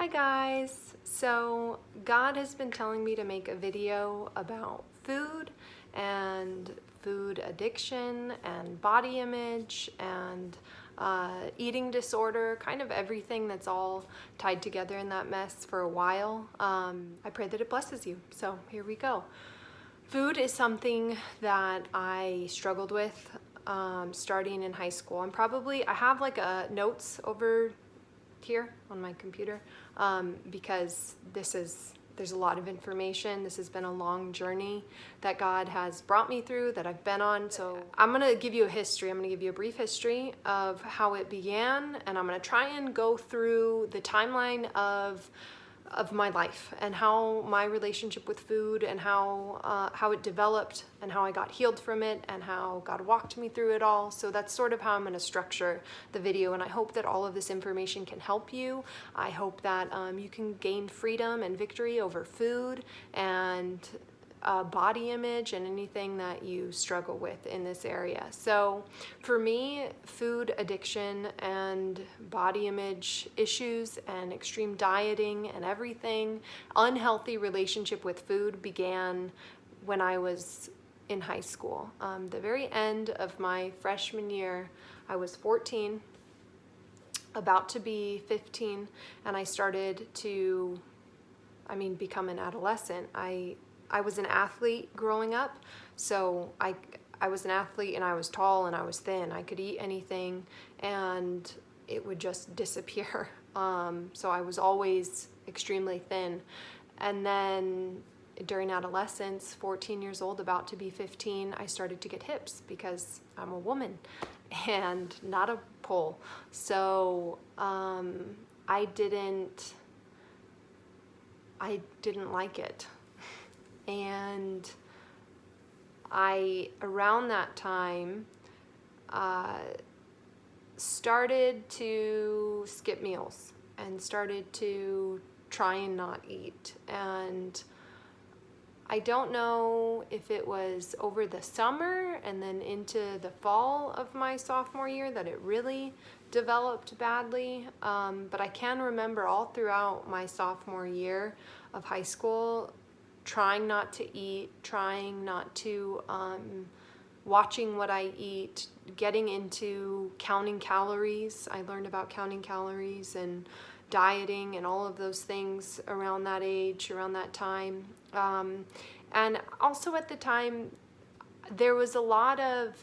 Hi guys! So God has been telling me to make a video about food and food addiction and body image and eating disorder, kind of everything that's all tied together in that mess for a while. I pray that it blesses you. So here we go. Food is something that I struggled with starting in high school. I have like notes over here on my computer because there's a lot of information. This has been a long journey that God has brought me through, that I've been on. So I'm gonna give you a history. I'm gonna give you a brief history of how it began, and I'm gonna try and go through the timeline of my life and how my relationship with food and how it developed and how I got healed from it and how God walked me through it all. So that's sort of how I'm going to structure the video, and I hope that all of this information can help you. I hope that you can gain freedom and victory over food and body image and anything that you struggle with in this area. So for me, food addiction and body image issues and extreme dieting and everything, unhealthy relationship with food began when I was in high school. The very end of my freshman year, I was 14, about to be 15, and I started to, become an adolescent. I was an athlete growing up, so I was an athlete, and I was tall and I was thin. I could eat anything and it would just disappear. So I was always extremely thin. And then during adolescence, 14 years old, about to be 15, I started to get hips because I'm a woman and not a pole. So I didn't like it. And around that time, started to skip meals and started to try and not eat. And I don't know if it was over the summer and then into the fall of my sophomore year that it really developed badly. But I can remember all throughout my sophomore year of high school, trying not to eat, trying not to, watching what I eat, getting into counting calories. I learned about counting calories and dieting and all of those things around that age, around that time. And also at the time, there was a lot of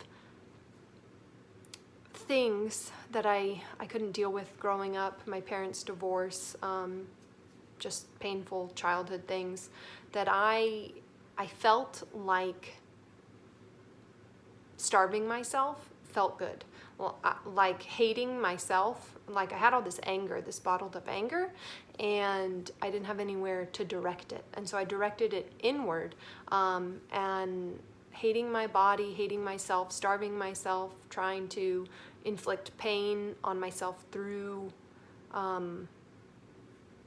things that I couldn't deal with growing up. My parents' divorce, just painful childhood things that I felt like starving myself felt good. Well, like hating myself, like I had all this anger, this bottled up anger, and I didn't have anywhere to direct it. And so I directed it inward, and hating my body, hating myself, starving myself, trying to inflict pain on myself through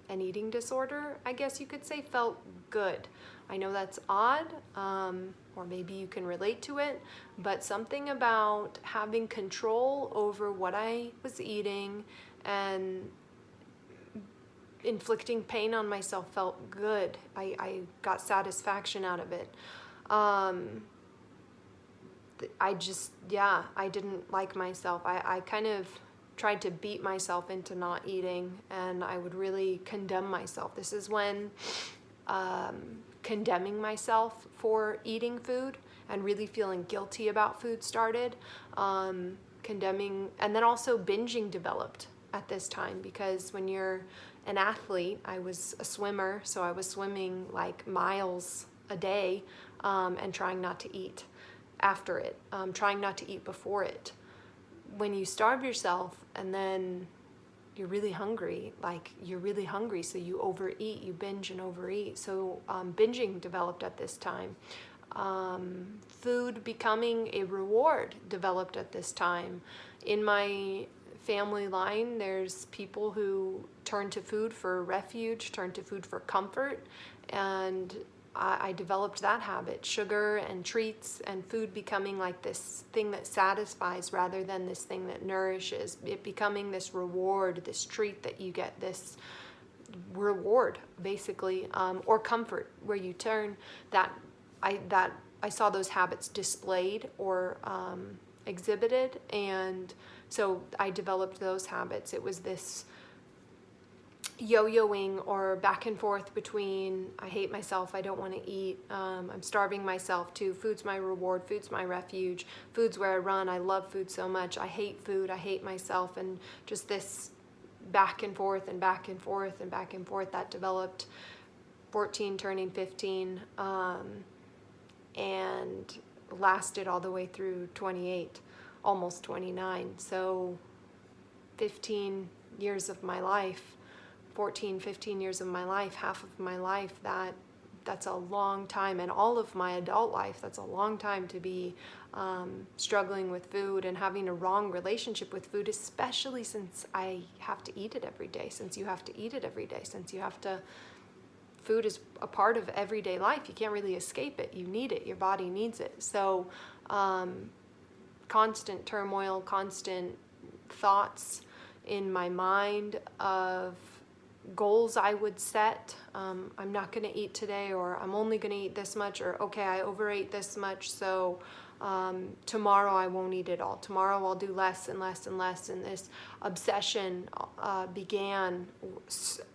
an eating disorder, I guess you could say, felt good. I know that's odd, or maybe you can relate to it, but something about having control over what I was eating and inflicting pain on myself felt good. I got satisfaction out of it. I didn't like myself. I kind of tried to beat myself into not eating, and I would really condemn myself. This is when condemning myself for eating food and really feeling guilty about food started. Condemning, and then also binging developed at this time, because when you're an athlete, I was a swimmer, so I was swimming like miles a day, and trying not to eat after it, trying not to eat before it. When you starve yourself and then you're really hungry, so you overeat, you binge and overeat. So binging developed at this time. Food becoming a reward developed at this time. In my family line, there's people who turn to food for refuge, turn to food for comfort, and I developed that habit, sugar and treats and food becoming like this thing that satisfies rather than this thing that nourishes. It becoming this reward, this treat that you get, this reward, basically, or comfort, where you turn that I saw those habits displayed or exhibited, and so I developed those habits. It was this yo-yoing or back and forth between I hate myself, I don't want to eat, I'm starving myself, to food's my reward, food's my refuge, food's where I run, I love food so much, I hate food, I hate myself, and just this back and forth and back and forth and back and forth that developed 14 turning 15, and lasted all the way through 28, almost 29. So 15 years of my life, 14, 15 years of my life, half of my life, that's a long time, and all of my adult life, that's a long time to be struggling with food and having a wrong relationship with food, especially since I have to eat it every day, since you have to eat it every day, since you have to, food is a part of everyday life. You can't really escape it. You need it. Your body needs it. So constant turmoil, constant thoughts in my mind of goals I would set. I'm not going to eat today, or I'm only going to eat this much, or okay, I overate this much, so tomorrow I won't eat it all. Tomorrow I'll do less and less and less. And this obsession began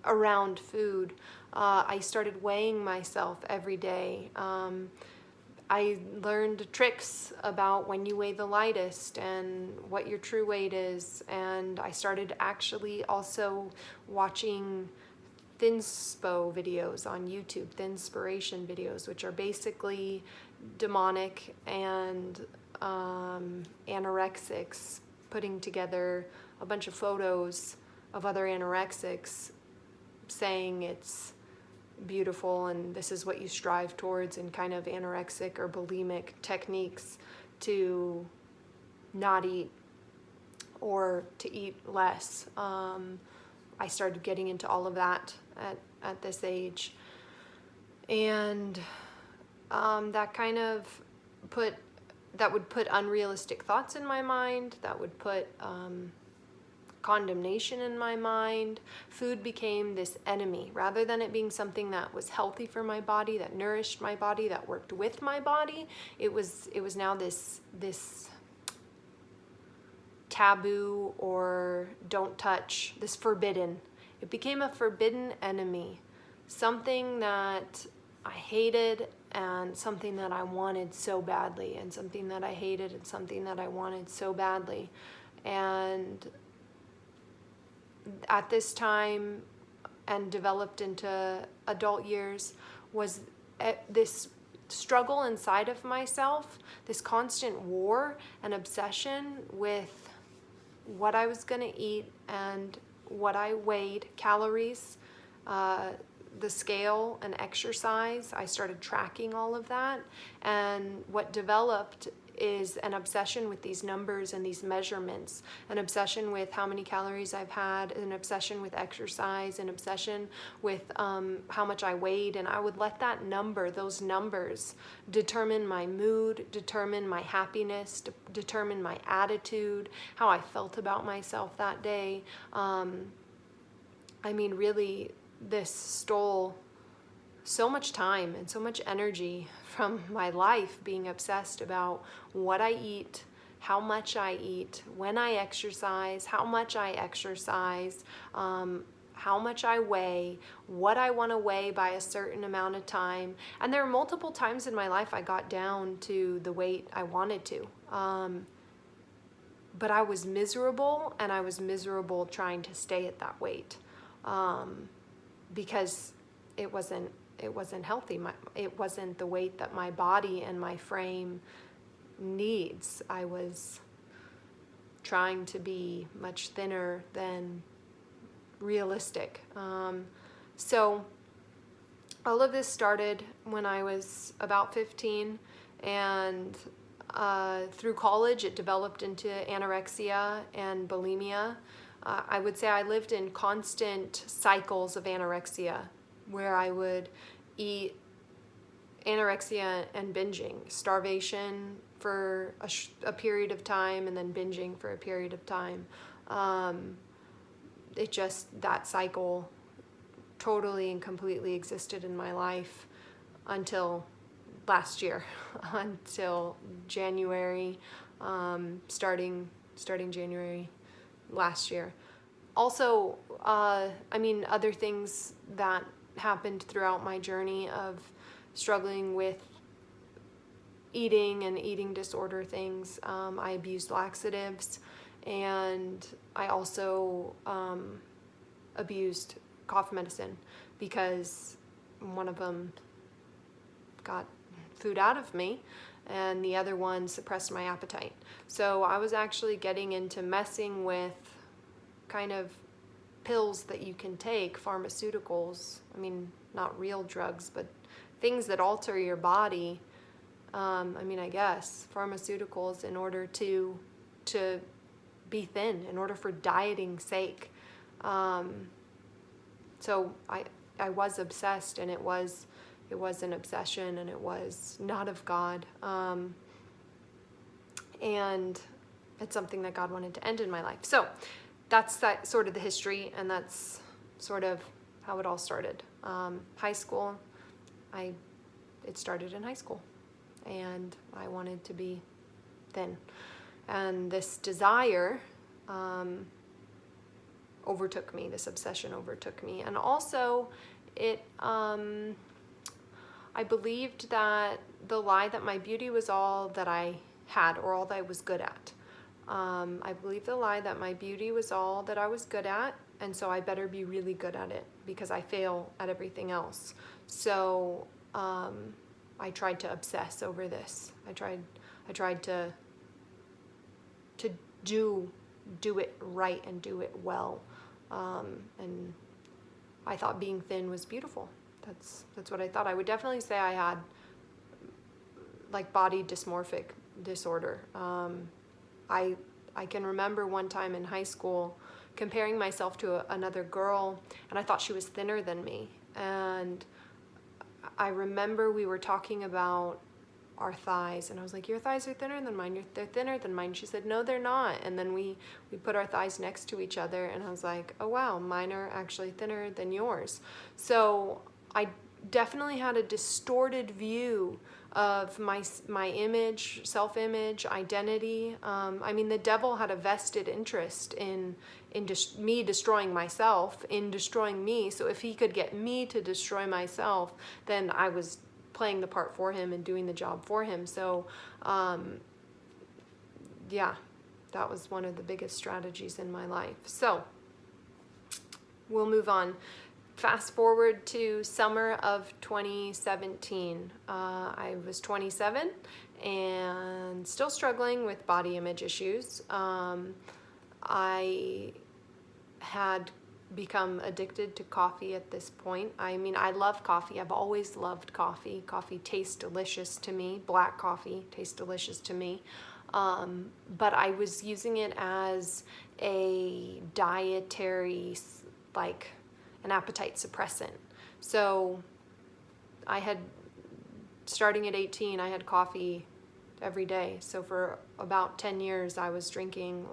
around food. I started weighing myself every day. I learned tricks about when you weigh the lightest and what your true weight is. And I started actually also watching thinspo videos on YouTube, thinspiration videos, which are basically demonic and anorexics putting together a bunch of photos of other anorexics saying it's beautiful and this is what you strive towards, and kind of anorexic or bulimic techniques to not eat or to eat less. I started getting into all of that at this age, and that kind of would put unrealistic thoughts in my mind, that would put condemnation in my mind. Food became this enemy rather than it being something that was healthy for my body, that nourished my body, that worked with my body. It was now this taboo, or don't touch, this forbidden. It became a forbidden enemy, something that I hated and something that I wanted so badly, and something that I hated and something that I wanted so badly. And at this time, and developed into adult years, was this struggle inside of myself, this constant war and obsession with what I was going to eat and what I weighed, calories, the scale, and exercise. I started tracking all of that, and what developed is an obsession with these numbers and these measurements, an obsession with how many calories I've had, an obsession with exercise, an obsession with how much I weighed, and I would let that number, those numbers, determine my mood, determine my happiness, determine my attitude, how I felt about myself that day. I mean, really, this stole so much time and so much energy from my life, being obsessed about what I eat, how much I eat, when I exercise, how much I exercise, how much I weigh, what I want to weigh by a certain amount of time. And there are multiple times in my life I got down to the weight I wanted to. But I was miserable, and I was miserable trying to stay at that weight, because it wasn't healthy. It wasn't the weight that my body and my frame needs. I was trying to be much thinner than realistic. So all of this started when I was about 15, and through college it developed into anorexia and bulimia. I would say I lived in constant cycles of anorexia, where I would eat anorexia and binging, starvation for a period of time, and then binging for a period of time. That cycle totally and completely existed in my life until last year, until January, starting January last year. Also, other things that happened throughout my journey of struggling with eating and eating disorder things. I abused laxatives, and I also abused cough medicine because one of them got food out of me and the other one suppressed my appetite. So I was actually getting into messing with kind of pills that you can take, pharmaceuticals. I mean, not real drugs, but things that alter your body. I guess pharmaceuticals in order to be thin, in order for dieting sake. So I was obsessed, and it was an obsession, and it was not of God. And it's something that God wanted to end in my life. So that's sort of the history, and that's sort of how it all started. High school, it started in high school, and I wanted to be thin. And this desire overtook me, this obsession overtook me. And also I believed that the lie that my beauty was all that I had, or all that I was good at. I believed the lie that my beauty was all that I was good at, and so I better be really good at it because I fail at everything else. So I tried to obsess over this. I tried to do it right and do it well. And I thought being thin was beautiful. That's what I thought. I would definitely say I had like body dysmorphic disorder. I can remember one time in high school comparing myself to another girl, and I thought she was thinner than me. And I remember we were talking about our thighs, and I was like, your thighs are thinner than mine, they're thinner than mine. She said, no, they're not. And then we put our thighs next to each other, and I was like, oh wow, mine are actually thinner than yours. So I definitely had a distorted view of my image, self-image, identity. The devil had a vested interest in me destroying myself, in destroying me. So if he could get me to destroy myself, then I was playing the part for him and doing the job for him. So that was one of the biggest strategies in my life. So we'll move on. Fast forward to summer of 2017. I was 27 and still struggling with body image issues. I had become addicted to coffee at this point. I love coffee. I've always loved coffee. Coffee tastes delicious to me. Black coffee tastes delicious to me. But I was using it as a dietary, an appetite suppressant. So starting at 18, I had coffee every day. So for about 10 years, I was drinking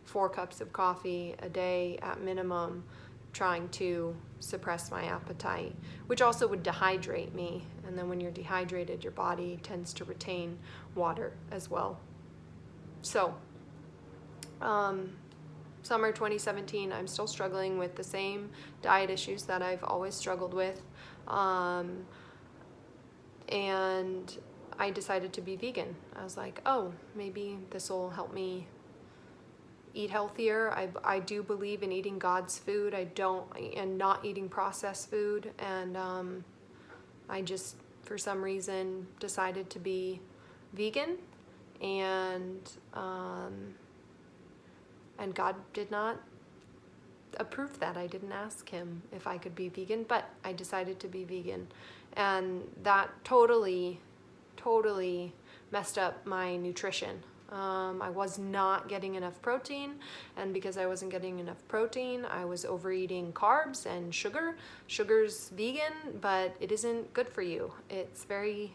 4 cups of coffee a day at minimum, trying to suppress my appetite, which also would dehydrate me. And then when you're dehydrated, your body tends to retain water as well. So, summer 2017, I'm still struggling with the same diet issues that I've always struggled with. And I decided to be vegan. I was like, oh, maybe this will help me eat healthier. I do believe in eating God's food. And not eating processed food. And I just, for some reason, decided to be vegan. And God did not approve that. I didn't ask him if I could be vegan, but I decided to be vegan. And that totally messed up my nutrition. I was not getting enough protein, and because I wasn't getting enough protein, I was overeating carbs and sugar. Sugar's vegan, but it isn't good for you. It's very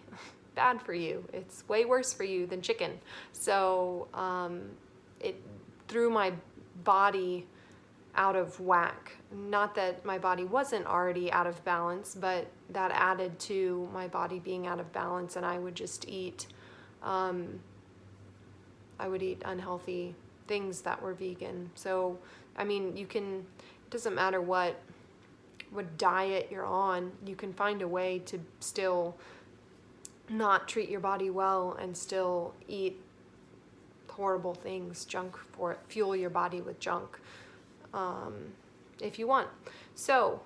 bad for you. It's way worse for you than chicken. So it threw my body out of whack. Not that my body wasn't already out of balance, but that added to my body being out of balance, and I would just eat, I would eat unhealthy things that were vegan. So, I mean, it doesn't matter what diet you're on, you can find a way to still not treat your body well and still eat horrible things, junk, for fuel your body with junk, if you want. So,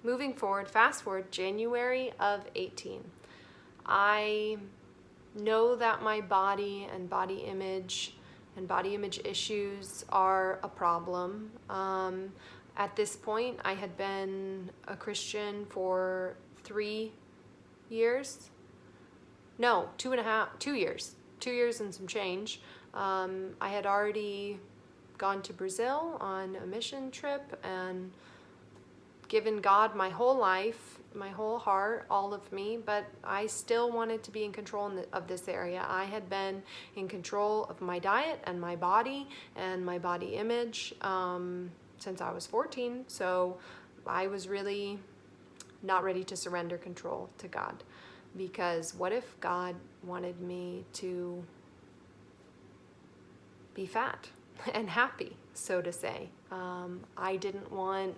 moving forward, fast forward, January of 18. I know that my body and body image issues are a problem. At this point, I had been a Christian for 3 years. No, 2 years. 2 years and some change. I had already gone to Brazil on a mission trip and given God my whole life, my whole heart, all of me, but I still wanted to be in control of this area. I had been in control of my diet and my body image since I was 14, so I was really not ready to surrender control to God, because what if God wanted me to be fat and happy, so to say? I didn't want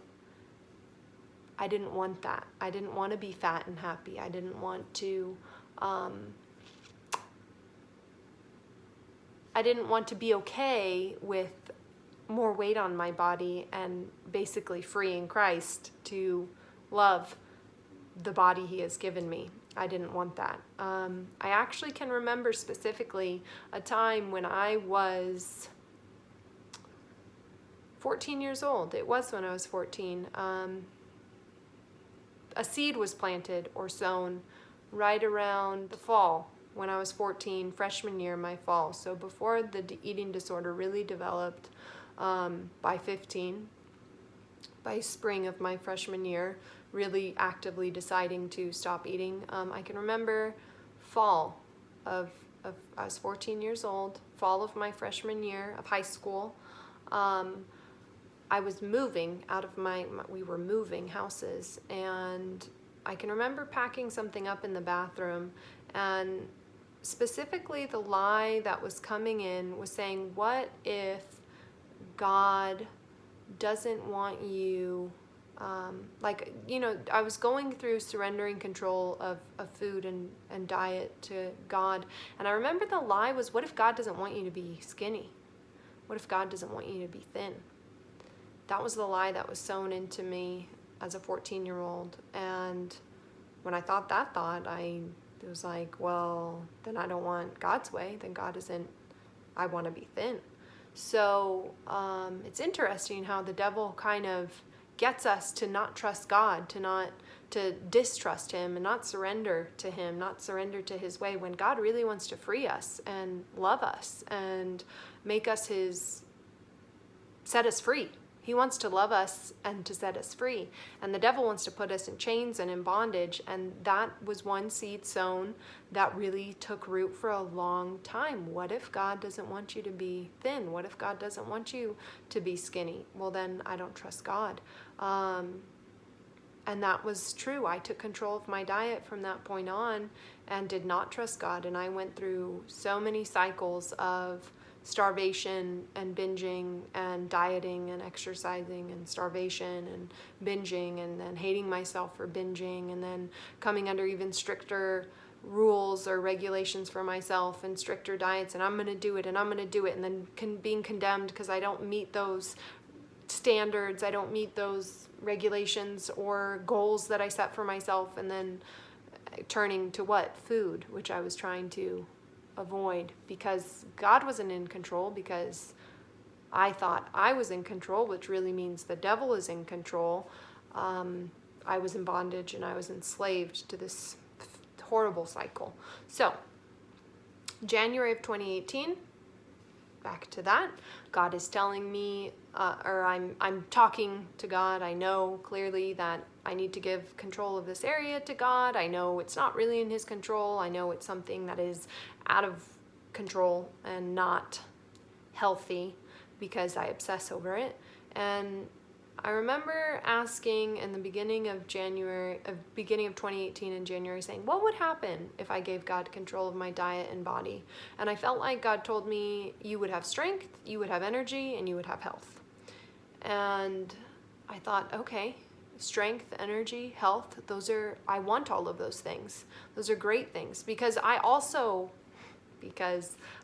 that. I didn't want to be fat and happy. I didn't want to be okay with more weight on my body and basically freeing Christ to love the body he has given me. I didn't want that. I actually can remember specifically a time when I was 14 years old. It was when I was 14. A seed was planted or sown right around the fall when I was 14, freshman year, my fall. So before the eating disorder really developed, by 15, by spring of my freshman year, really actively deciding to stop eating. I can remember fall of I was 14 years old, fall of my freshman year of high school. I was moving out of we were moving houses, and I can remember packing something up in the bathroom, and specifically the lie that was coming in was saying, what if God doesn't want you, I was going through surrendering control of food and diet to God, and I remember the lie was, what if God doesn't want you to be skinny? What if God doesn't want you to be thin? That was the lie that was sown into me as a 14-year-old. And when I thought that thought, it was like, well, then I don't want God's way. Then I want to be thin. So it's interesting how the devil kind of gets us to not trust God, to distrust him and not surrender to him, not surrender to his way, when God really wants to free us and love us and make us set us free. He wants to love us and to set us free. And the devil wants to put us in chains and in bondage. And that was one seed sown that really took root for a long time. What if God doesn't want you to be thin? What if God doesn't want you to be skinny? Well, then I don't trust God. And that was true. I took control of my diet from that point on and did not trust God. And I went through so many cycles of starvation and binging and dieting and exercising and starvation and binging and then hating myself for binging and then coming under even stricter rules or regulations for myself and stricter diets, and I'm going to do it and I'm going to do it, and then being condemned because I don't meet those standards, I don't meet those regulations or goals that I set for myself, and then turning to what? Food, which I was trying to avoid because God wasn't in control, because I thought I was in control, which really means the devil is in control. I was in bondage and I was enslaved to this horrible cycle. So January of 2018, back to that, God is telling me, or I'm talking to God. I know clearly that I need to give control of this area to God. I know it's not really in his control. I know it's something that is out of control and not healthy because I obsess over it. And I remember asking in the beginning of 2018 in January, saying, what would happen if I gave God control of my diet and body? And I felt like God told me, you would have strength, you would have energy, and you would have health. And I thought, okay, strength, energy, health, I want all of those things. Those are great things, because I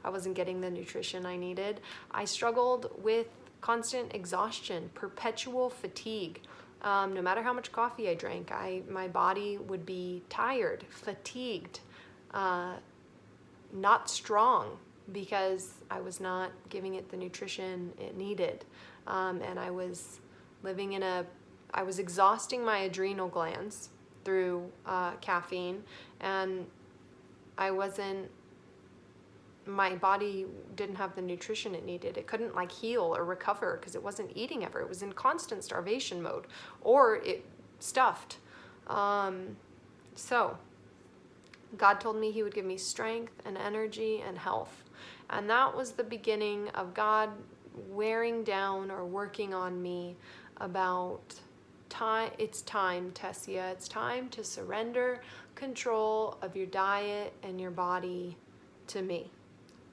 wasn't getting the nutrition I needed, I struggled with constant exhaustion, perpetual fatigue. No matter how much coffee I drank, my body would be tired, fatigued, not strong, because I was not giving it the nutrition it needed. And I was exhausting my adrenal glands through caffeine, and my body didn't have the nutrition it needed. It couldn't heal or recover because it wasn't eating ever. It was in constant starvation mode, or it stuffed. So God told me he would give me strength and energy and health. And that was the beginning of God wearing down or working on me about time. It's time, Tessia. It's time to surrender control of your diet and your body to me.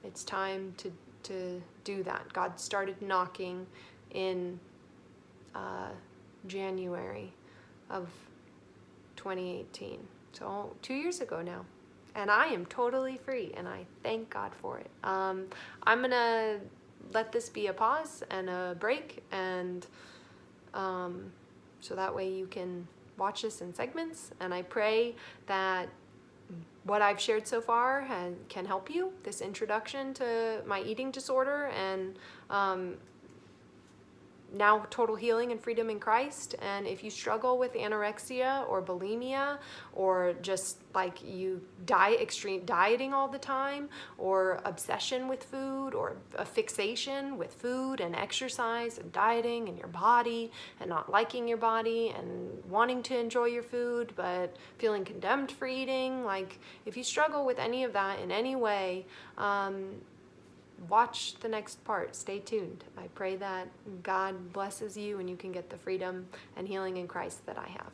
It's time to do that. God started knocking in January of 2018. So 2 years ago now. And I am totally free, and I thank God for it. I'm going to let this be a pause and a break, and so that way you can watch this in segments. And I pray that what I've shared so far can help you, this introduction to my eating disorder, and now total healing and freedom in Christ. And if you struggle with anorexia or bulimia, or just you extreme dieting all the time, or obsession with food, or a fixation with food and exercise and dieting and your body, and not liking your body and wanting to enjoy your food but feeling condemned for eating, if you struggle with any of that in any way, watch the next part. Stay tuned. I pray that God blesses you and you can get the freedom and healing in Christ that I have.